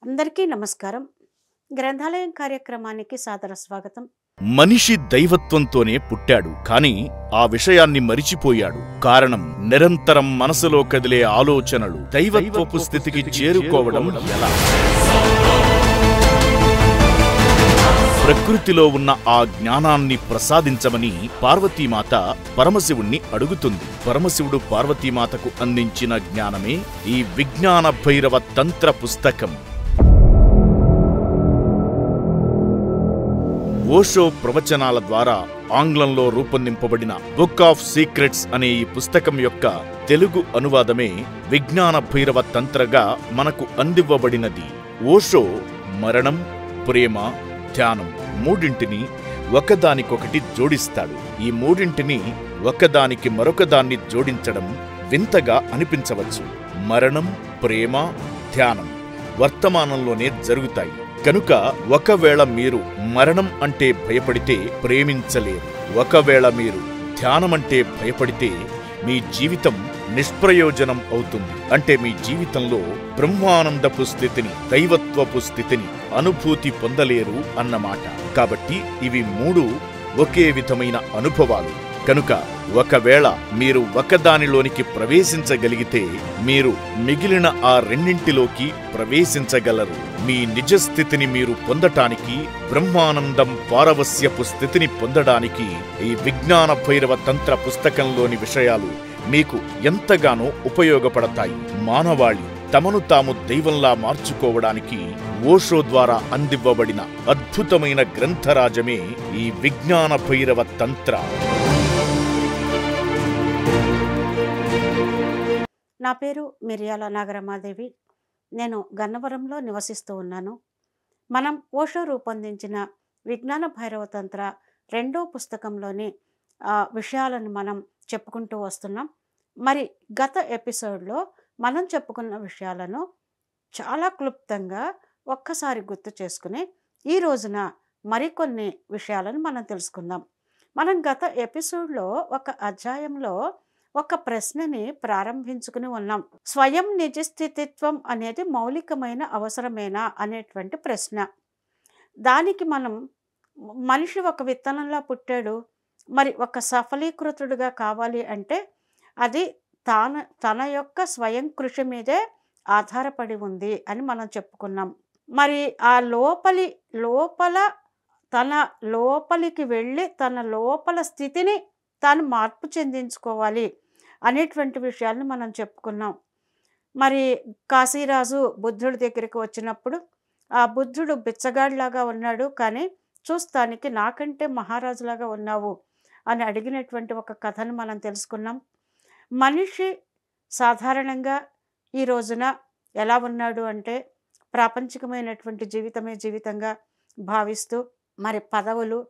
అందరికీ నమస్కారం. గ్రంథాలయం కార్యక్రమానికి సాదర స్వాగతం. మనిషి దైవత్వంతోనే పుట్టాడు, కాని ఆ విషయాన్ని మరిచిపోయాడు. కారణం నిరంతరం మనసులో కదిలే ఆలోచనలు. దైవత్వపు స్థితికి చేరుకోవడం ఎలా? ప్రకృతిలో ఉన్న ఆ జ్ఞానాన్ని ప్రసాదించమని పార్వతీమాత పరమశివుణ్ణి అడుగుతుంది. పరమశివుడు పార్వతీమాతకు అందించిన జ్ఞానమే ఈ విజ్ఞాన భైరవ తంత్ర పుస్తకం. ఓషో ప్రవచనాల ద్వారా ఆంగ్లంలో రూపొందింపబడిన బుక్ ఆఫ్ సీక్రెట్స్ అనే ఈ పుస్తకం యొక్క తెలుగు అనువాదమే విజ్ఞాన భైరవ తంత్రగా మనకు అందివ్వబడినది. ఓషో మరణం, ప్రేమ, ధ్యానం మూడింటిని ఒకదానికొకటి జోడిస్తాడు. ఈ మూడింటిని ఒకదానికి మరొకదాన్ని జోడించడం వింతగా అనిపించవచ్చు. మరణం, ప్రేమ, ధ్యానం వర్తమానంలోనే జరుగుతాయి. కనుక ఒకవేళ మీరు మరణం అంటే భయపడితే ప్రేమించలేరు. ఒకవేళ మీరు ధ్యానమంటే భయపడితే మీ జీవితం నిష్ప్రయోజనం అవుతుంది. అంటే మీ జీవితంలో బ్రహ్మానందపు స్థితిని, దైవత్వపు స్థితిని అనుభూతి పొందలేరు అన్నమాట. కాబట్టి ఇవి మూడు ఒకే విధమైన అనుభవాలు. కనుక ఒకవేళ మీరు ఒకదానిలోనికి ప్రవేశించగలిగితే మీరు మిగిలిన ఆ రెండింటిలోకి ప్రవేశించగలరు. మీ నిజస్థితిని మీరు పొందటానికి, బ్రహ్మానందం పారవస్యపు స్థితిని పొందడానికి ఈ విజ్ఞాన భైరవ తంత్ర పుస్తకంలోని విషయాలు మీకు ఎంతగానో ఉపయోగపడతాయి. మానవాళి తమను తాము దైవంలా మార్చుకోవడానికి ఓషో ద్వారా అందివ్వబడిన అద్భుతమైన గ్రంథరాజమే ఈ విజ్ఞాన భైరవ తంత్ర. నా పేరు మిర్యాల నాగరమాదేవి. నేను గన్నవరంలో నివసిస్తూ ఉన్నాను. మనం ఓషో రూపొందించిన విజ్ఞాన భైరవ తంత్ర రెండో పుస్తకంలోని విషయాలను మనం చెప్పుకుంటూ వస్తున్నాం. మరి గత ఎపిసోడ్లో మనం చెప్పుకున్న విషయాలను చాలా క్లుప్తంగా ఒక్కసారి గుర్తు చేసుకుని ఈ రోజున మరికొన్ని విషయాలను మనం తెలుసుకుందాం. మనం గత ఎపిసోడ్లో ఒక అధ్యాయంలో ఒక ప్రశ్నని ప్రారంభించుకుని ఉన్నాం. స్వయం నిజస్థితిత్వం అనేది మౌలికమైన అవసరమేనా అనేటువంటి ప్రశ్న. దానికి మనం మనిషి ఒక విత్తనంలా పుట్టాడు, మరి ఒక సఫలీకృతుడుగా కావాలి అంటే అది తన యొక్క స్వయం కృషి మీదే ఆధారపడి ఉంది అని మనం చెప్పుకున్నాం. మరి ఆ లోపల తన లోపలికి వెళ్ళి తన లోపల స్థితిని తాను మార్పు చెందించుకోవాలి అనేటువంటి విషయాలను మనం చెప్పుకున్నాం. మరి కాశీరాజు బుద్ధుడి దగ్గరికి వచ్చినప్పుడు ఆ బుద్ధుడు బిచ్చగాడిలాగా ఉన్నాడు, కానీ చూస్తానికి నాకంటే మహారాజులాగా ఉన్నావు అని అడిగినటువంటి ఒక కథను మనం తెలుసుకున్నాం. మనిషి సాధారణంగా ఈ రోజున ఎలా ఉన్నాడు అంటే ప్రాపంచికమైనటువంటి జీవితమే జీవితంగా భావిస్తూ మరి పదవులు,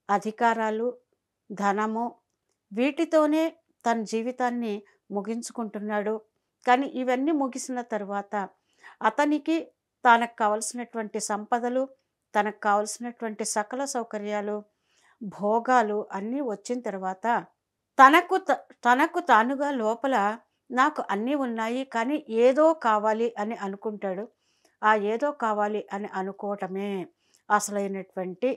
అధికారాలు, ధనము వీటితోనే తన జీవితాన్ని ముగించుకుంటున్నాడు. కానీ ఇవన్నీ ముగిసిన తర్వాత అతనికి తనకు కావలసినటువంటి సంపదలు, తనకు కావలసినటువంటి సకల సౌకర్యాలు, భోగాలు అన్నీ వచ్చిన తర్వాత తనకు తానుగా లోపల నాకు అన్నీ ఉన్నాయి కానీ ఏదో కావాలి అని అనుకుంటాడు. ఆ ఏదో కావాలి అని అనుకోవటమే అసలైనటువంటి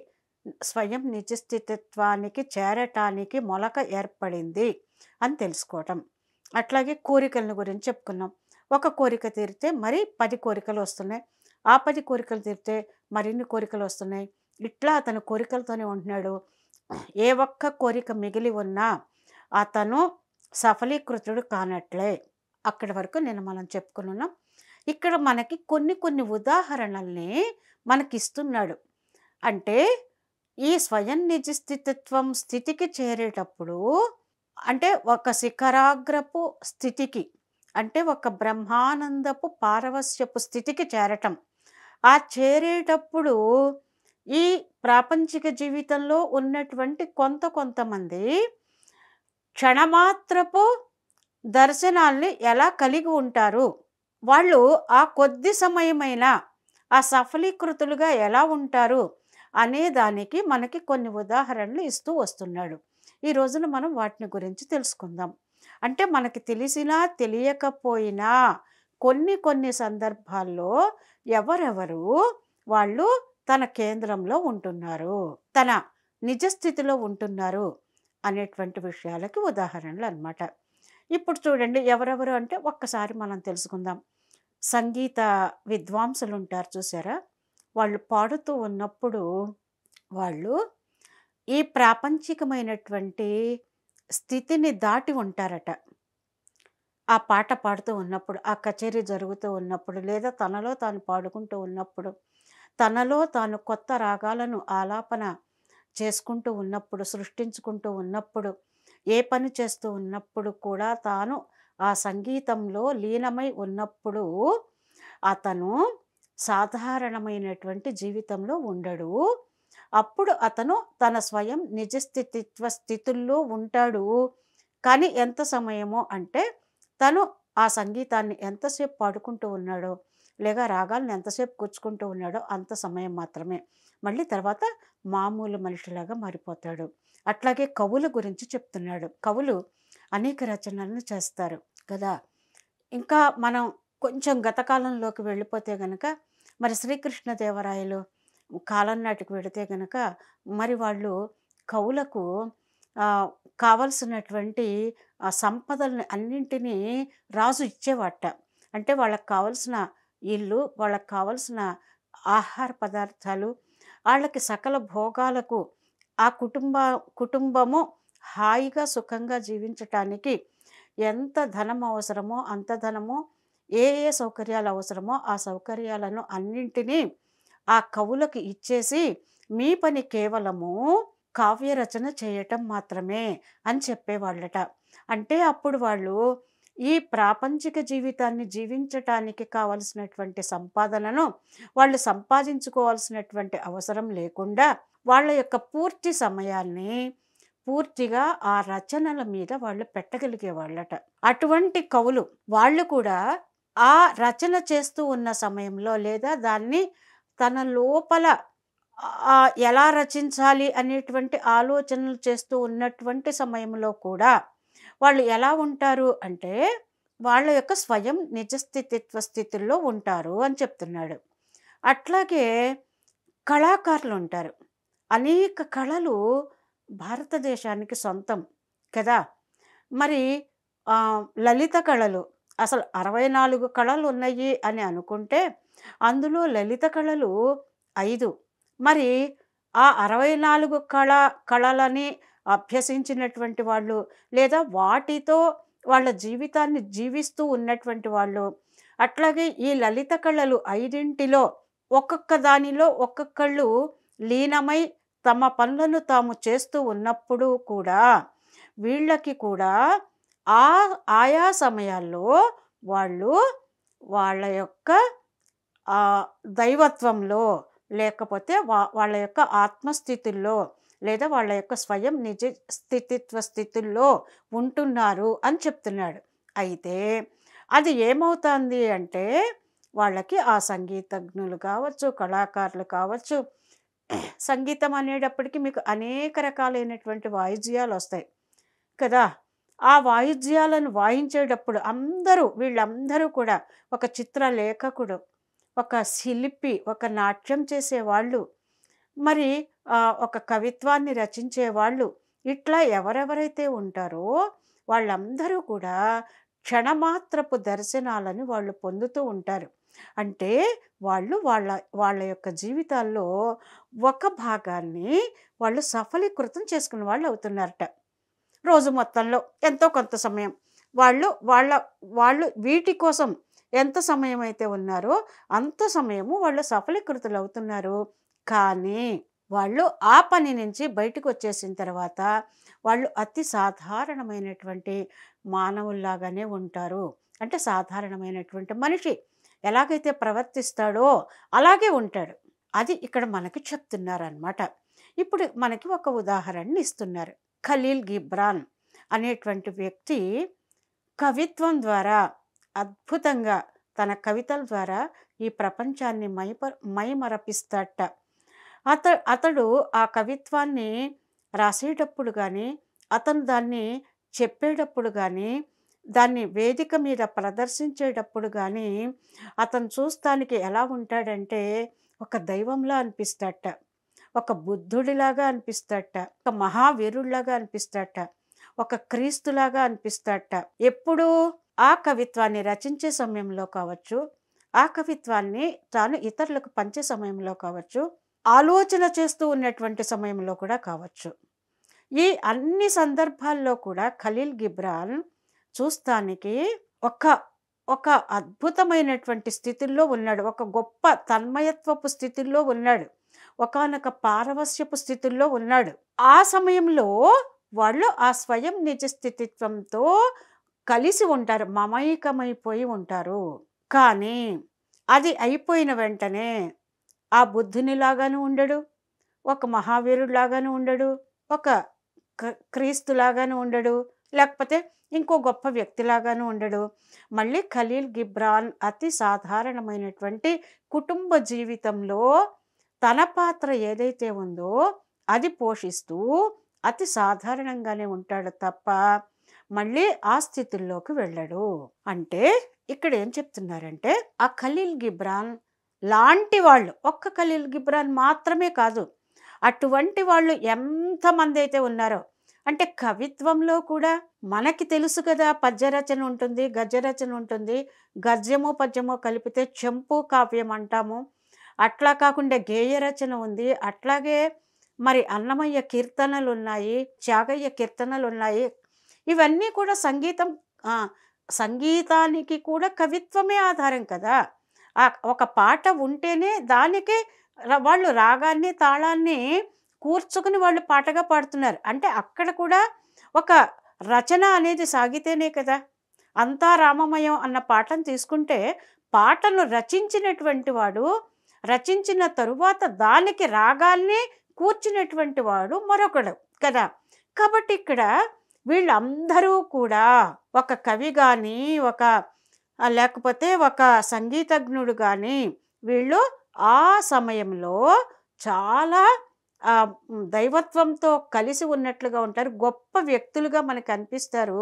స్వయం నిజస్థితిత్వానికి చేరటానికి మొలక ఏర్పడింది అని తెలుసుకోవటం. అట్లాగే కోరికలను గురించి చెప్పుకున్నాం. ఒక కోరిక తీరితే మరి 10 కోరికలు వస్తున్నాయి, ఆ 10 కోరికలు తీరితే మరిన్ని కోరికలు వస్తున్నాయి. ఇట్లా అతను కోరికలతోనే ఉంటున్నాడు. ఏ ఒక్క కోరిక మిగిలి ఉన్నా అతను సఫలీకృతుడు కానట్లే. అక్కడి వరకు మనం చెప్పుకుని ఉన్నాం. ఇక్కడ మనకి కొన్ని ఉదాహరణల్ని మనకిస్తున్నాడు. అంటే ఈ స్వయం నిజస్థితిత్వం స్థితికి చేరేటప్పుడు, అంటే ఒక శిఖరాగ్రపు స్థితికి, అంటే ఒక బ్రహ్మానందపు పారవస్యపు స్థితికి చేరటం. ఆ చేరేటప్పుడు ఈ ప్రాపంచిక జీవితంలో ఉన్నటువంటి కొంతమంది క్షణమాత్రపు దర్శనాల్ని ఎలా కలిగి ఉంటారు, వాళ్ళు ఆ కొద్ది సమయమైనా ఆ సఫలీకృతులుగా ఎలా ఉంటారు అనే దానికి మనకి కొన్ని ఉదాహరణలు ఇస్తూ వస్తున్నాడు. ఈ రోజున మనం వాటిని గురించి తెలుసుకుందాం. అంటే మనకి తెలిసినా తెలియకపోయినా కొన్ని కొన్ని సందర్భాల్లో ఎవరెవరు వాళ్ళు తన కేంద్రంలో ఉంటున్నారు, తన నిజ స్థితిలో ఉంటున్నారు అనేటువంటి విషయాలకి ఉదాహరణలు అన్నమాట. ఇప్పుడు చూడండి ఎవరెవరు అంటే ఒక్కసారి మనం తెలుసుకుందాం. సంగీత విద్వాంసులు ఉంటారు చూసారా? వాళ్ళు పాడుతూ ఉన్నప్పుడు వాళ్ళు ఈ ప్రాపంచికమైనటువంటి స్థితిని దాటి ఉంటారట. ఆ పాట పాడుతూ ఉన్నప్పుడు, ఆ కచేరీ జరుగుతూ ఉన్నప్పుడు, లేదా తనలో తాను పాడుకుంటూ ఉన్నప్పుడు, తనలో తాను కొత్త రాగాలను ఆలాపన చేసుకుంటూ ఉన్నప్పుడు, సృష్టించుకుంటూ ఉన్నప్పుడు, ఏ పని చేస్తూ ఉన్నప్పుడు కూడా తాను ఆ సంగీతంలో లీనమై ఉన్నప్పుడు అతను సాధారణమైనటువంటి జీవితంలో ఉండడు. అప్పుడు అతను తన స్వయం నిజస్థితిత్వ స్థితుల్లో ఉంటాడు. కానీ ఎంత సమయమో అంటే తను ఆ సంగీతాన్ని ఎంతసేపు పాడుకుంటూ ఉన్నాడో, లేక రాగాలను ఎంతసేపు కూర్చుకుంటూ ఉన్నాడో అంత సమయం మాత్రమే. మళ్ళీ తర్వాత మామూలు మనిషిలాగా మారిపోతాడు. అట్లాగే కవుల గురించి చెప్తున్నాడు. కవులు అనేక రచనలను చేస్తారు కదా! ఇంకా మనం కొంచెం గతకాలంలోకి వెళ్ళిపోతే గనక మరి శ్రీకృష్ణదేవరాయలు కాలం నాటికి వెడితే గనక మరి వాళ్ళు కవులకు కావలసినటువంటి సంపదల్ని అన్నింటినీ రాజు ఇచ్చేవాట. అంటే వాళ్ళకి కావలసిన ఇల్లు, వాళ్ళకి కావలసిన ఆహార పదార్థాలు, వాళ్ళకి సకల భోగాలకు ఆ కుటుంబము హాయిగా సుఖంగా జీవించటానికి ఎంత ధనం అవసరమో అంత ధనము, ఏ ఏ సౌకర్యాలు అవసరమో ఆ సౌకర్యాలను అన్నింటినీ ఆ కవులకు ఇచ్చేసి మీ పని కేవలము కావ్య రచన చేయటం మాత్రమే అని చెప్పేవాళ్ళట. అంటే అప్పుడు వాళ్ళు ఈ ప్రాపంచిక జీవితాన్ని జీవించటానికి కావలసినటువంటి సంపాదనను వాళ్ళు సంపాదించుకోవాల్సినటువంటి అవసరం లేకుండా వాళ్ళ యొక్క పూర్తి సమయాన్ని పూర్తిగా ఆ రచనల మీద వాళ్ళు పెట్టగలిగేవాళ్ళట. అటువంటి కవులు వాళ్ళు కూడా ఆ రచన చేస్తూ ఉన్న సమయంలో లేదా దాన్ని తన లోపల ఎలా రచించాలి అనేటువంటి ఆలోచనలు చేస్తూ ఉన్నటువంటి సమయంలో కూడా వాళ్ళు ఎలా ఉంటారు అంటే వాళ్ళ యొక్క స్వయం నిజస్థితిత్వ స్థితుల్లో ఉంటారు అని చెప్తున్నాడు. అట్లాగే కళాకారులు ఉంటారు. అనేక కళలు భారతదేశానికి సొంతం కదా! మరి లలిత కళలు అసలు 64 కళలు ఉన్నాయి అని అనుకుంటే అందులో లలిత కళలు 5. మరి ఆ 64 కళలని అభ్యసించినటువంటి వాళ్ళు లేదా వాటితో వాళ్ళ జీవితాన్ని జీవిస్తూ ఉన్నటువంటి వాళ్ళు, అట్లాగే ఈ లలిత కళలు 5 ఒక్కొక్క దానిలో ఒక్కొక్కళ్ళు లీనమై తమ పనులను తాము చేస్తూ ఉన్నప్పుడు కూడా వీళ్ళకి కూడా ఆయా సమయాల్లో వాళ్ళు వాళ్ళ యొక్క దైవత్వంలో లేకపోతే వాళ్ళ యొక్క ఆత్మస్థితుల్లో లేదా వాళ్ళ యొక్క స్వయం నిజ స్థితిత్వ స్థితుల్లో ఉంటున్నారు అని చెప్తున్నాడు. అయితే అది ఏమవుతుంది అంటే వాళ్ళకి ఆ సంగీతజ్ఞులు కావచ్చు, కళాకారులు కావచ్చు, సంగీతం అనేటప్పటికీ మీకు అనేక రకాలైనటువంటి వాయిద్యాలు వస్తాయి కదా! ఆ వాయిద్యాలను వాయించేటప్పుడు వీళ్ళందరూ కూడా ఒక చిత్రలేఖకుడు, ఒక శిల్పి, ఒక నాట్యం చేసేవాళ్ళు, మరి ఒక కవిత్వాన్ని రచించేవాళ్ళు, ఇట్లా ఎవరెవరైతే ఉంటారో వాళ్ళందరూ కూడా క్షణమాత్రపు దర్శనాలని వాళ్ళు పొందుతూ ఉంటారు. అంటే వాళ్ళు వాళ్ళ యొక్క జీవితాల్లో ఒక భాగాన్ని వాళ్ళు సఫలీకృతం చేసుకున్న వాళ్ళు అవుతున్నారట. రోజు మొత్తంలో ఎంతో కొంత సమయం వాళ్ళు వీటి కోసం ఎంత సమయం అయితే ఉన్నారో అంత సమయము వాళ్ళు సఫలీకృతులు అవుతున్నారు. కానీ వాళ్ళు ఆ పని నుంచి బయటకు వచ్చేసిన తర్వాత వాళ్ళు అతి సాధారణమైనటువంటి మానవుల్లాగానే ఉంటారు. అంటే సాధారణమైనటువంటి మనిషి ఎలాగైతే ప్రవర్తిస్తాడో అలాగే ఉంటాడు. అది ఇక్కడ మనకి చెప్తున్నారన్నమాట. ఇప్పుడు మనకి ఒక ఉదాహరణని ఇస్తున్నారు. ఖలీల్ గిబ్రాన్ అనేటువంటి వ్యక్తి కవిత్వం ద్వారా అద్భుతంగా తన కవితల ద్వారా ఈ ప్రపంచాన్ని మైమరపిస్తాడట. అతడు ఆ కవిత్వాన్ని రాసేటప్పుడు కానీ అతను దాన్ని చెప్పేటప్పుడు కానీ దాన్ని వేదిక మీద ప్రదర్శించేటప్పుడు కానీ అతను చూస్తానికి ఎలా ఉంటాడంటే ఒక దైవంలా అనిపిస్తాడట, ఒక బుద్ధుడిలాగా అనిపిస్తాడట, ఒక మహావీరుడిలాగా అనిపిస్తాడట, ఒక క్రీస్తులాగా అనిపిస్తాడట. ఎప్పుడు ఆ కవిత్వాన్ని రచించే సమయంలో కావచ్చు, ఆ కవిత్వాన్ని తాను ఇతరులకు పంచే సమయంలో కావచ్చు, ఆలోచన చేస్తూ ఉన్నటువంటి సమయంలో కూడా కావచ్చు. ఈ అన్ని సందర్భాల్లో కూడా ఖలీల్ గిబ్రాన్ చూస్తానికి ఒక ఒక అద్భుతమైనటువంటి స్థితిలో ఉన్నాడు. ఒక గొప్ప తన్మయత్వపు స్థితిలో ఉన్నాడు. ఒకానొక పారవస్యపు స్థితుల్లో ఉన్నాడు. ఆ సమయంలో వాళ్ళు ఆ స్వయం నిజ స్థితిత్వంతో కలిసి ఉంటారు, మమైకమైపోయి ఉంటారు. కానీ అది అయిపోయిన వెంటనే ఆ బుద్ధునిలాగాను ఉండడు, ఒక మహావీరుడిలాగాను ఉండడు, ఒక క్రీస్తులాగాను ఉండడు, లేకపోతే ఇంకో గొప్ప వ్యక్తిలాగాను ఉండడు. మళ్ళీ ఖలీల్ గిబ్రాన్ అతి సాధారణమైనటువంటి కుటుంబ జీవితంలో తన పాత్ర ఏదైతే ఉందో అది పోషిస్తూ అతి సాధారణంగానే ఉంటాడు తప్ప మళ్ళీ ఆ స్థితుల్లోకి వెళ్ళడు. అంటే ఇక్కడ ఏం చెప్తున్నారంటే ఆ ఖలీల్ గిబ్రాన్ లాంటి వాళ్ళు, ఒక్క ఖలీల్ గిబ్రాన్ మాత్రమే కాదు, అటువంటి వాళ్ళు ఎంతమంది అయితే ఉన్నారో, అంటే కవిత్వంలో కూడా మనకి తెలుసు కదా, పద్యరచన ఉంటుంది, గద్యరచన ఉంటుంది. గద్యము పద్యము కలిపితే చెంపు కావ్యం అంటాము. అట్లా కాకుండా గేయ రచన ఉంది. అట్లాగే మరి అన్నమయ్య కీర్తనలు ఉన్నాయి, త్యాగయ్య కీర్తనలు ఉన్నాయి. ఇవన్నీ కూడా సంగీతానికి కూడా కవిత్వమే ఆధారం కదా. ఒక పాట ఉంటేనే దానికి వాళ్ళు రాగాన్ని తాళాన్ని కూర్చుకుని వాళ్ళు పాటగా పాడుతున్నారు. అంటే అక్కడ కూడా ఒక రచన అనేది సాగితేనే కదా. అంతా రామమయం అన్న పాటను తీసుకుంటే పాటను రచించినటువంటి వాడు, రచించిన తరువాత దానికి రాగాల్ని కూర్చున్నటువంటి వాడు మరొకడు కదా. కాబట్టి ఇక్కడ వీళ్ళందరూ కూడా ఒక కవి కానీ, లేకపోతే ఒక సంగీతజ్ఞుడు కానీ, వీళ్ళు ఆ సమయంలో చాలా దైవత్వంతో కలిసి ఉన్నట్లుగా ఉంటారు. గొప్ప వ్యక్తులుగా మనకు అనిపిస్తారు,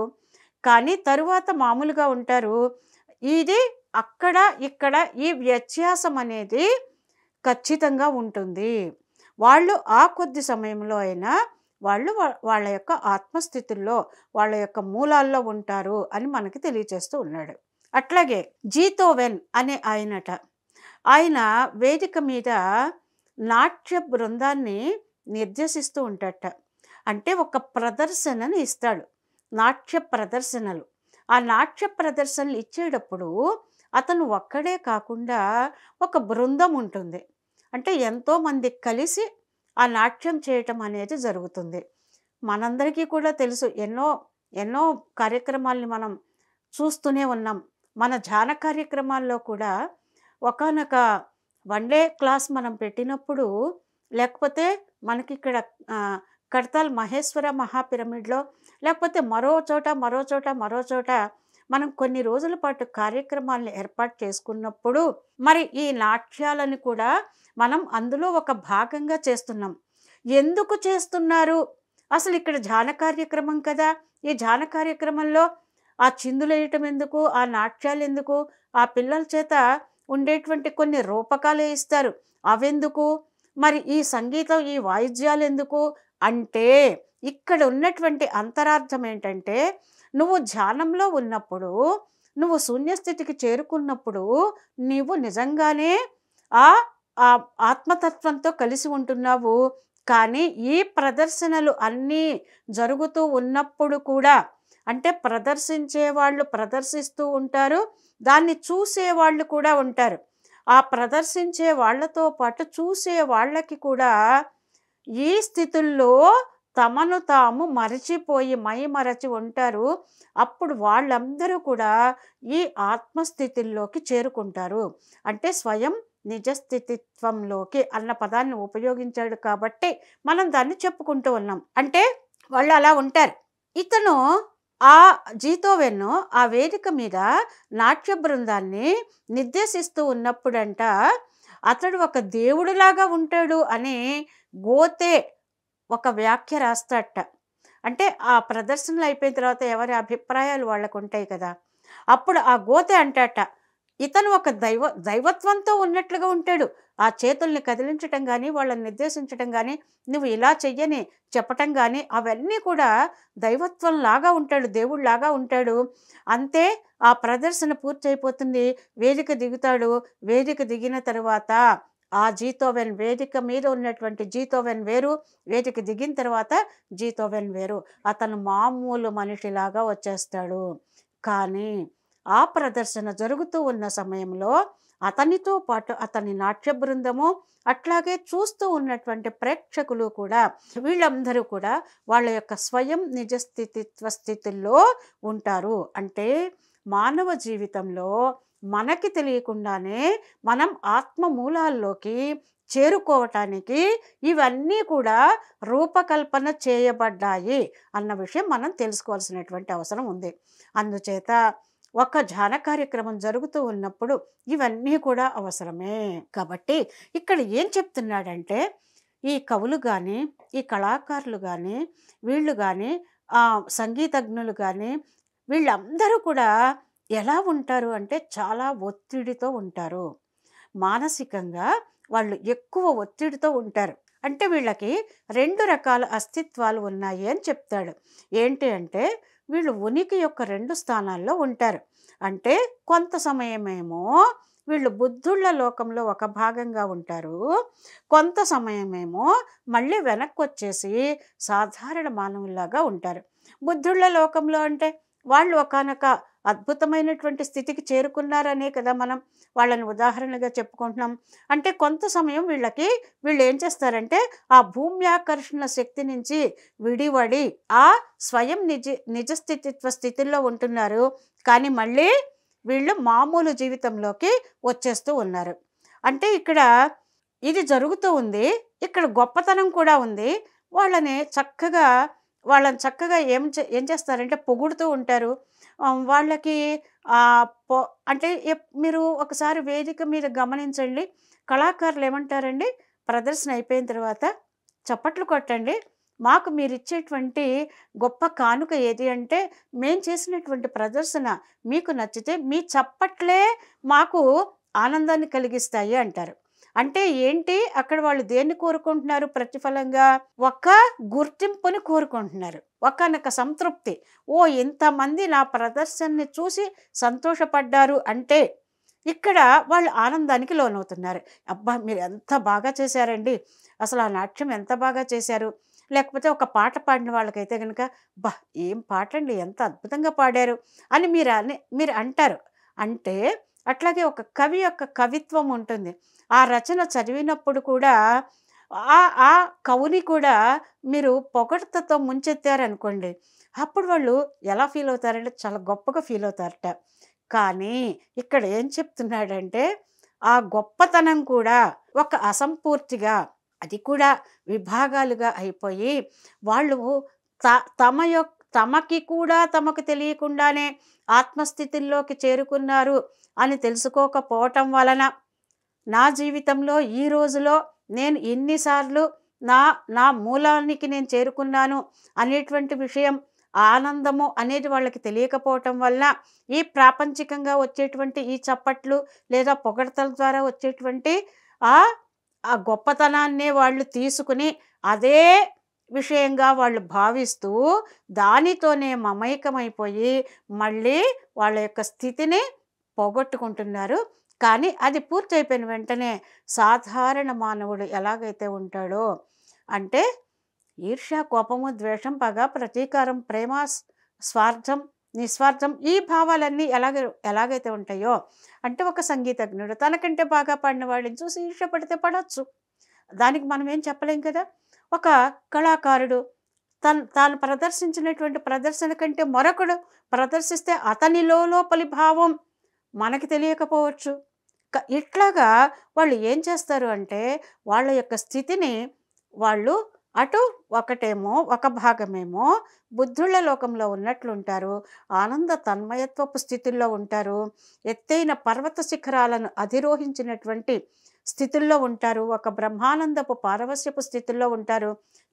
కానీ తరువాత మామూలుగా ఉంటారు. ఇది అక్కడ ఇక్కడ ఈ వ్యత్యాసం అనేది ఖచ్చితంగా ఉంటుంది. వాళ్ళు ఆ కొద్ది సమయంలో అయినా వాళ్ళు వాళ్ళ యొక్క ఆత్మస్థితుల్లో, వాళ్ళ యొక్క మూలాల్లో ఉంటారు అని మనకి తెలియచేస్తూ ఉన్నాడు. అట్లాగే జీతోవెన్ అనే ఆయన వేదిక మీద నాట్య బృందాన్ని నిర్దేశిస్తూ ఉంటాడట. అంటే ఒక ప్రదర్శనను ఇస్తాడు, నాట్య ప్రదర్శనలు. ఆ నాట్య ప్రదర్శనలు ఇచ్చేటప్పుడు అతను ఒక్కడే కాకుండా ఒక బృందం ఉంటుంది. అంటే ఎంతోమంది కలిసి ఆ నాట్యం చేయటం అనేది జరుగుతుంది. మనందరికీ కూడా తెలుసు, ఎన్నో ఎన్నో కార్యక్రమాల్ని మనం చూస్తూనే ఉన్నాం. మన ధ్యాన కార్యక్రమాల్లో కూడా ఒకానొక వన్ డే క్లాస్ మనం పెట్టినప్పుడు, లేకపోతే మనకిక్కడ కడతాల్ మహేశ్వర మహాపిరమిడ్లో, లేకపోతే మరో చోట మనం కొన్ని రోజుల పాటు కార్యక్రమాలను ఏర్పాటు చేసుకున్నప్పుడు మరి ఈ నాట్యాలను కూడా మనం అందులో ఒక భాగంగా చేస్తున్నాం. ఎందుకు చేస్తున్నారు? అసలు ఇక్కడ ధ్యాన కార్యక్రమం కదా. ఈ ధ్యాన కార్యక్రమంలో ఆ చిందులేయటం ఎందుకు, ఆ నాట్యాలు ఎందుకు, ఆ పిల్లల చేత ఉండేటువంటి కొన్ని రూపకాలు ఇస్తారు, అవెందుకు, మరి ఈ సంగీతం ఈ వాయిద్యాలు ఎందుకు అంటే ఇక్కడ ఉన్నటువంటి అంతరార్థం ఏంటంటే, నువ్వు ధ్యానంలో ఉన్నప్పుడు, నువ్వు శూన్యస్థితికి చేరుకున్నప్పుడు నీవు నిజంగానే ఆ ఆత్మతత్వంతో కలిసి ఉంటున్నావు. కానీ ఈ ప్రదర్శనలు అన్నీ జరుగుతూ ఉన్నప్పుడు కూడా, అంటే ప్రదర్శించే వాళ్ళు ప్రదర్శిస్తూ ఉంటారు, దాన్ని చూసేవాళ్ళు కూడా ఉంటారు. ఆ ప్రదర్శించే వాళ్ళతో పాటు చూసే వాళ్ళకి కూడా ఈ స్థితుల్లో తమను తాము మరచిపోయి మైమరచి ఉంటారు. అప్పుడు వాళ్ళందరూ కూడా ఈ ఆత్మస్థితిల్లోకి చేరుకుంటారు. అంటే స్వయం నిజస్థితిత్వంలోకి అన్న పదాన్ని ఉపయోగించాడు కాబట్టి మనం దాన్ని చెప్పుకుంటూ ఉన్నాం. అంటే వాళ్ళు అలా ఉంటారు. ఇతను ఆ జీతోవెన్ను ఆ వేదిక మీద నాట్య బృందాన్ని నిర్దేశిస్తూ ఉన్నప్పుడంట అతడు ఒక దేవుడిలాగా ఉంటాడు అని గోతే ఒక వ్యాఖ్య రాస్తాడట. అంటే ఆ ప్రదర్శనలు అయిపోయిన తర్వాత ఎవరి అభిప్రాయాలు వాళ్ళకు ఉంటాయి కదా! అప్పుడు ఆ గోతే అంటాట, ఇతను ఒక దైవత్వంతో ఉన్నట్లుగా ఉంటాడు. ఆ చేతుల్ని కదిలించటం గానీ, వాళ్ళని నిర్దేశించటం గానీ, నువ్వు ఇలా చెయ్యని చెప్పటం గానీ, అవన్నీ కూడా దైవత్వంలాగా ఉంటాడు, దేవుడిలాగా ఉంటాడు. అంతే, ఆ ప్రదర్శన పూర్తయిపోతుంది. వేదిక దిగుతాడు. వేదిక దిగిన తరువాత ఆ జీతోవెన్ వేదిక మీద ఉన్నటువంటి జీతోవెన్ వేరు, వేదిక దిగిన తర్వాత జీతోవెన్ వేరు. అతను మామూలు మనిషిలాగా వచ్చేస్తాడు. కానీ ఆ ప్రదర్శన జరుగుతూ ఉన్న సమయంలో అతనితో పాటు అతని నాట్య బృందము, అట్లాగే చూస్తూ ఉన్నటువంటి ప్రేక్షకులు కూడా, వీళ్ళందరూ కూడా వాళ్ళ యొక్క స్వయం నిజస్థితిత్వ స్థితుల్లో ఉంటారు. అంటే మానవ జీవితంలో మనకి తెలియకుండానే మనం ఆత్మ మూలాల్లోకి చేరుకోవటానికి ఇవన్నీ కూడా రూపకల్పన చేయబడ్డాయి అన్న విషయం మనం తెలుసుకోవాల్సినటువంటి అవసరం ఉంది. అందుచేత ఒక ధ్యాన కార్యక్రమం జరుగుతూ ఉన్నప్పుడు ఇవన్నీ కూడా అవసరమే. కాబట్టి ఇక్కడ ఏం చెప్తున్నాడంటే, ఈ కవులు కానీ, ఈ కళాకారులు కానీ, వీళ్ళు కానీ, సంగీతజ్ఞులు కానీ, వీళ్ళందరూ కూడా ఎలా ఉంటారు అంటే చాలా ఒత్తిడితో ఉంటారు. మానసికంగా వాళ్ళు ఎక్కువ ఒత్తిడితో ఉంటారు. అంటే వీళ్ళకి 2 రకాల అస్తిత్వాలు ఉన్నాయి అని చెప్తాడు. ఏంటి అంటే, వీళ్ళు ఉనికి యొక్క 2 స్థానాల్లో ఉంటారు. అంటే కొంత సమయమేమో వీళ్ళు బుద్ధుళ్ళ లోకంలో ఒక భాగంగా ఉంటారు. కొంత సమయమేమో మళ్ళీ వెనక్కి వచ్చేసి సాధారణ మానవుల్లాగా ఉంటారు. బుద్ధుళ్ళ లోకంలో అంటే వాళ్ళు ఒకానొక అద్భుతమైనటువంటి స్థితికి చేరుకున్నారనే కదా మనం వాళ్ళని ఉదాహరణగా చెప్పుకుంటున్నాం. అంటే కొంత సమయం వీళ్ళు ఏం చేస్తారంటే ఆ భూమ్యాకర్షణ శక్తి నుంచి విడివడి ఆ స్వయం నిజస్థితిత్వ స్థితిలో ఉంటున్నారు. కానీ మళ్ళీ వీళ్ళు మామూలు జీవితంలోకి వచ్చేస్తూ ఉన్నారు. అంటే ఇక్కడ ఇది జరుగుతూ ఉంది. ఇక్కడ గొప్పతనం కూడా ఉంది. వాళ్ళని చక్కగా ఏం చేస్తారంటే పొగుడుతూ ఉంటారు. వాళ్ళకి అంటే మీరు ఒకసారి వేదిక మీద గమనించండి. కళాకారులు ఏమంటారండి, ప్రదర్శన అయిపోయిన తర్వాత చప్పట్లు కొట్టండి, మాకు మీరిచ్చేటువంటి గొప్ప కానుక ఏది అంటే, మేము చేసినటువంటి ప్రదర్శన మీకు నచ్చితే మీ చప్పట్లే మాకు ఆనందాన్ని కలిగిస్తాయి అంటారు. అంటే ఏంటి, అక్కడ వాళ్ళు దేన్ని కోరుకుంటున్నారు? ప్రతిఫలంగా ఒక గుర్తింపుని కోరుకుంటున్నారు, ఒకానొక సంతృప్తి. ఓ, ఇంతమంది నా ప్రదర్శనని చూసి సంతోషపడ్డారు అంటే ఇక్కడ వాళ్ళు ఆనందానికి లోనవుతున్నారు. అబ్బా, మీరు ఎంత బాగా చేశారండి, అసలు ఆ నాట్యం ఎంత బాగా చేశారు. లేకపోతే ఒక పాట పాడిన వాళ్ళకైతే కనుక, బా, ఏం పాట అండి, ఎంత అద్భుతంగా పాడారు అని మీరు అంటారు. అంటే అట్లాగే ఒక కవి యొక్క కవిత్వం ఉంటుంది. ఆ రచన చదివినప్పుడు కూడా ఆ కవుని కూడా మీరు పొగడ్తతో ముంచెత్తారనుకోండి, అప్పుడు వాళ్ళు ఎలా ఫీల్ అవుతారంటే చాలా గొప్పగా ఫీల్ అవుతారట. కానీ ఇక్కడ ఏం చెప్తున్నాడంటే, ఆ గొప్పతనం కూడా ఒక అసంపూర్తిగా, అది కూడా విభాగాలుగా అయిపోయి వాళ్ళు తమకి కూడా తమకు తెలియకుండానే ఆత్మస్థితిలోకి చేరుకున్నారు అని తెలుసుకోకపోవటం వలన, నా జీవితంలో ఈ రోజులో నేను ఎన్నిసార్లు నా మూలానికి నేను చేరుకున్నాను అనేటువంటి విషయం, ఆనందము అనేది వాళ్ళకి తెలియకపోవటం వల్ల ఈ ప్రాపంచికంగా వచ్చేటువంటి ఈ చప్పట్లు లేదా పొగడ్తల ద్వారా వచ్చేటువంటి ఆ గొప్పతనాన్నే వాళ్ళు తీసుకుని అదే విషయంగా వాళ్ళు భావిస్తూ దానితోనే మమైకమైపోయి మళ్ళీ వాళ్ళ యొక్క స్థితిని పోగొట్టుకుంటున్నారు. కానీ అది పూర్తయిపోయిన వెంటనే సాధారణ మానవుడు ఎలాగైతే ఉంటాడో, అంటే ఈర్ష్య, కోపము, ద్వేషం, పగ, ప్రతీకారం, ప్రేమ, స్వార్థం, నిస్వార్థం, ఈ భావాలన్నీ ఎలాగైతే ఉంటాయో, అంటే ఒక సంగీతజ్ఞుడు తనకంటే బాగా పాడిన వాడిని చూసి ఈర్ష్య పడితే పడవచ్చు, దానికి మనం ఏం చెప్పలేం కదా. ఒక కళాకారుడు తాను ప్రదర్శించినటువంటి ప్రదర్శన కంటే మరొకడు ప్రదర్శిస్తే అతని లోపలి భావం మనకి తెలియకపోవచ్చు. ఇట్లాగా వాళ్ళు ఏం చేస్తారు అంటే, వాళ్ళ యొక్క స్థితిని వాళ్ళు అటు ఒక భాగమేమో బుద్ధుళ్ళ లోకంలో ఉన్నట్లుంటారు, ఆనంద తన్మయత్వపు స్థితుల్లో ఉంటారు, ఎత్తైన పర్వత శిఖరాలను అధిరోహించినటువంటి స్థితుల్లో ఉంటారు, ఒక బ్రహ్మానందపు పారవస్యపు స్థితుల్లో ఉంటారు.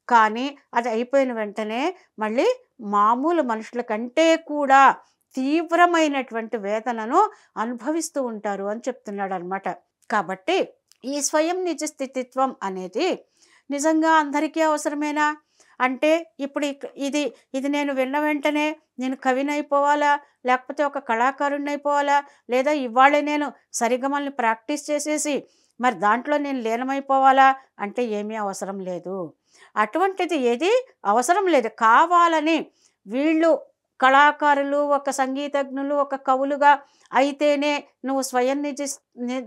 కానీ అది అయిపోయిన వెంటనే మళ్ళీ మామూలు మనుషుల కంటే కూడా తీవ్రమైనటువంటి వేదనను అనుభవిస్తూ ఉంటారు అని చెప్తున్నాడు అనమాట. కాబట్టి ఈ స్వయం నిజ స్థితిత్వం అనేది నిజంగా అందరికీ అవసరమేనా? అంటే ఇప్పుడు ఇది ఇది నేను విన్న వెంటనే నేను కవినైపోవాలా, లేకపోతే ఒక కళాకారుడిని అయిపోవాలా, లేదా ఇవాళే నేను సరిగమల్ని ప్రాక్టీస్ చేసేసి మరి దాంట్లో నేను లీనమైపోవాలా అంటే ఏమీ అవసరం లేదు. అటువంటిది ఏది అవసరం లేదు. కావాలని వీళ్ళు కళాకారులు, ఒక సంగీతజ్ఞులు, ఒక కవులుగా అయితేనే నువ్వు స్వయం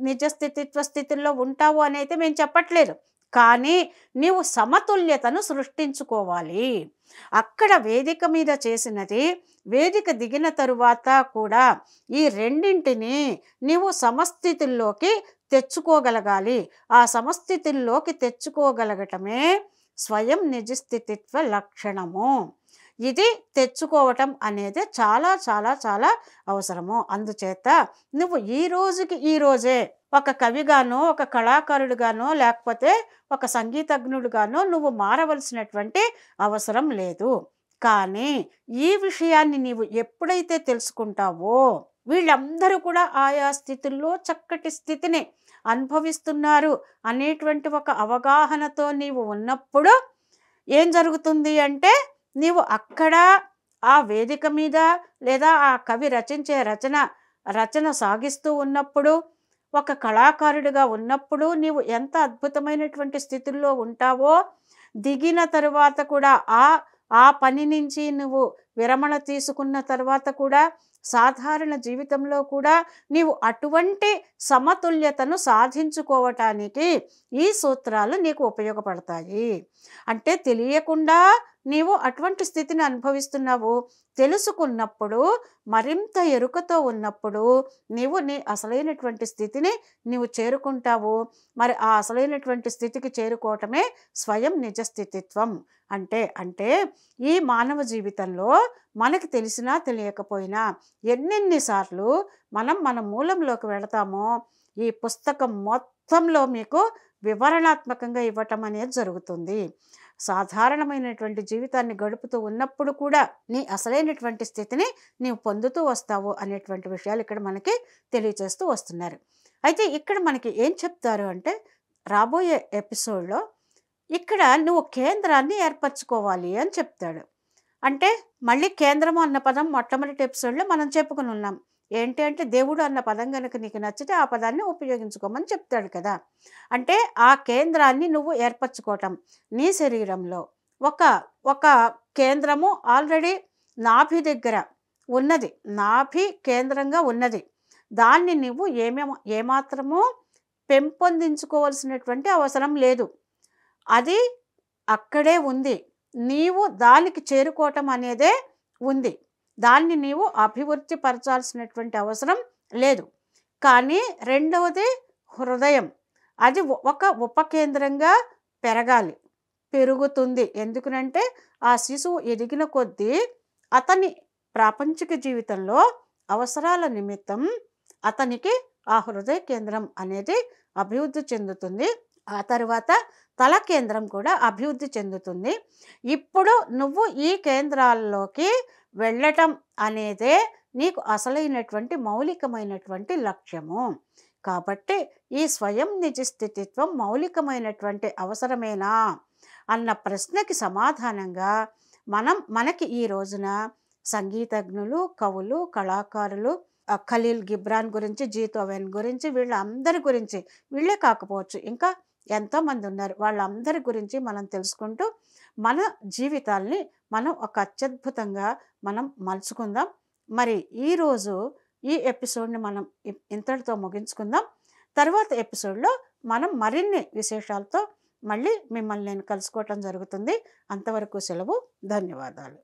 నిజ స్థితిత్వ స్థితిలో ఉంటావు అని అయితే మేము చెప్పట్లేదు. కానీ నీవు సమతుల్యతను సృష్టించుకోవాలి. అక్కడ వేదిక మీద చేసినది వేదిక దిగిన తరువాత కూడా ఈ రెండింటిని నీవు సమస్థితుల్లోకి తెచ్చుకోగలగాలి. ఆ సమస్థితుల్లోకి తెచ్చుకోగలగటమే స్వయం నిజ స్థితిత్వ లక్షణము. ఇది తెచ్చుకోవటం అనేది చాలా చాలా చాలా అవసరము. అందుచేత నువ్వు ఈ రోజుకి ఈ రోజే ఒక కవిగానో, ఒక కళాకారుడుగానో, లేకపోతే ఒక సంగీతజ్ఞుడుగానో నువ్వు మారవలసినటువంటి అవసరం లేదు. కానీ ఈ విషయాన్ని నీవు ఎప్పుడైతే తెలుసుకుంటావో, వీళ్ళందరూ కూడా ఆయా స్థితుల్లో చక్కటి స్థితిని అనుభవిస్తున్నారు అనేటువంటి ఒక అవగాహనతో నీవు ఉన్నప్పుడు ఏం జరుగుతుంది అంటే, నీవు అక్కడ ఆ వేదిక మీద లేదా ఆ కవి రచించే రచన సాగిస్తూ ఉన్నప్పుడు, ఒక కళాకారుడిగా ఉన్నప్పుడు నీవు ఎంత అద్భుతమైనటువంటి స్థితుల్లో ఉంటావో, దిగిన తరువాత కూడా ఆ పని నుంచి నువ్వు విరమణ తీసుకున్న తర్వాత కూడా సాధారణ జీవితంలో కూడా నీవు అటువంటి సమతుల్యతను సాధించుకోవటానికి ఈ సూత్రాలు నీకు ఉపయోగపడతాయి. అంటే తెలియకుండా నీవు అటువంటి స్థితిని అనుభవిస్తున్నావు. తెలుసుకున్నప్పుడు, మరింత ఎరుకతో ఉన్నప్పుడు నీవు నీ అసలైనటువంటి స్థితిని నీవు చేరుకుంటావు. మరి ఆ అసలైనటువంటి స్థితికి చేరుకోవటమే స్వయం నిజ స్థితిత్వం అంటే ఈ మానవ జీవితంలో మనకి తెలిసినా తెలియకపోయినా ఎన్నెన్నిసార్లు మన మూలంలోకి వెళతామో ఈ పుస్తకం మొత్తంలో మీకు వివరణాత్మకంగా ఇవ్వటం అనేది జరుగుతుంది. సాధారణమైనటువంటి జీవితాన్ని గడుపుతూ ఉన్నప్పుడు కూడా నీ అసలైనటువంటి స్థితిని నీవు పొందుతూ వస్తావు అనేటువంటి విషయాలు ఇక్కడ మనకి తెలియచేస్తూ వస్తున్నారు. అయితే ఇక్కడ మనకి ఏం చెప్తారు అంటే, రాబోయే ఎపిసోడ్లో ఇక్కడ నువ్వు కేంద్రాన్ని ఏర్పరచుకోవాలి అని చెప్తాడు. అంటే మళ్ళీ కేంద్రము అన్న పదం మొట్టమొదటి ఎపిసోడ్లో మనం చెప్పుకుని ఉన్నాం. ఏంటి అంటే, దేవుడు అన్న పదం కనుక నీకు నచ్చితే ఆ పదాన్ని ఉపయోగించుకోమని చెప్తాడు కదా. అంటే ఆ కేంద్రాన్ని నువ్వు ఏర్పరచుకోవటం నీ శరీరంలో ఒక కేంద్రము ఆల్రెడీ నాభి దగ్గర ఉన్నది, నాభి కేంద్రంగా ఉన్నది. దాన్ని నువ్వు ఏమాత్రము పెంపొందించుకోవాల్సినటువంటి అవసరం లేదు. అది అక్కడే ఉంది. నీవు దానికి చేరుకోవటం అనేదే ఉంది. దాన్ని నీవు అభివృద్ధి పరచాల్సినటువంటి అవసరం లేదు. కానీ రెండవది హృదయం. అది ఒక ఉపకేంద్రంగా పెరుగుతుంది. ఎందుకనంటే ఆ శిశువు ఎదిగిన కొద్దీ అతని ప్రాపంచిక జీవితంలో అవసరాల నిమిత్తం అతనికి ఆ హృదయ కేంద్రం అనేది అభివృద్ధి చెందుతుంది. ఆ తర్వాత తల కేంద్రం కూడా అభివృద్ధి చెందుతుంది. ఇప్పుడు నువ్వు ఈ కేంద్రాల్లోకి వెళ్ళటం అనేదే నీకు అసలైనటువంటి మౌలికమైనటువంటి లక్ష్యము. కాబట్టి ఈ స్వయం నిజ స్థితిత్వం మౌలికమైనటువంటి అవసరమేనా అన్న ప్రశ్నకి సమాధానంగా మనకి ఈ రోజున సంగీతజ్ఞులు, కవులు, కళాకారులు, ఖలీల్ గిబ్రాన్ గురించి, జీతోవెన్ గురించి, వీళ్ళందరి గురించి, వీళ్ళే కాకపోవచ్చు ఇంకా ఎంతోమంది ఉన్నారు, వాళ్ళందరి గురించి మనం తెలుసుకుంటూ మన జీవితాల్ని మనం ఒక అత్యద్భుతంగా మనం మలుచుకుందాం. మరి ఈరోజు ఈ ఎపిసోడ్ని మనం ఇంతటితో ముగించుకుందాం. తర్వాత ఎపిసోడ్లో మనం మరిన్ని విశేషాలతో మళ్ళీ మిమ్మల్ని నేను కలుసుకోవటం జరుగుతుంది. అంతవరకు సెలవు. ధన్యవాదాలు.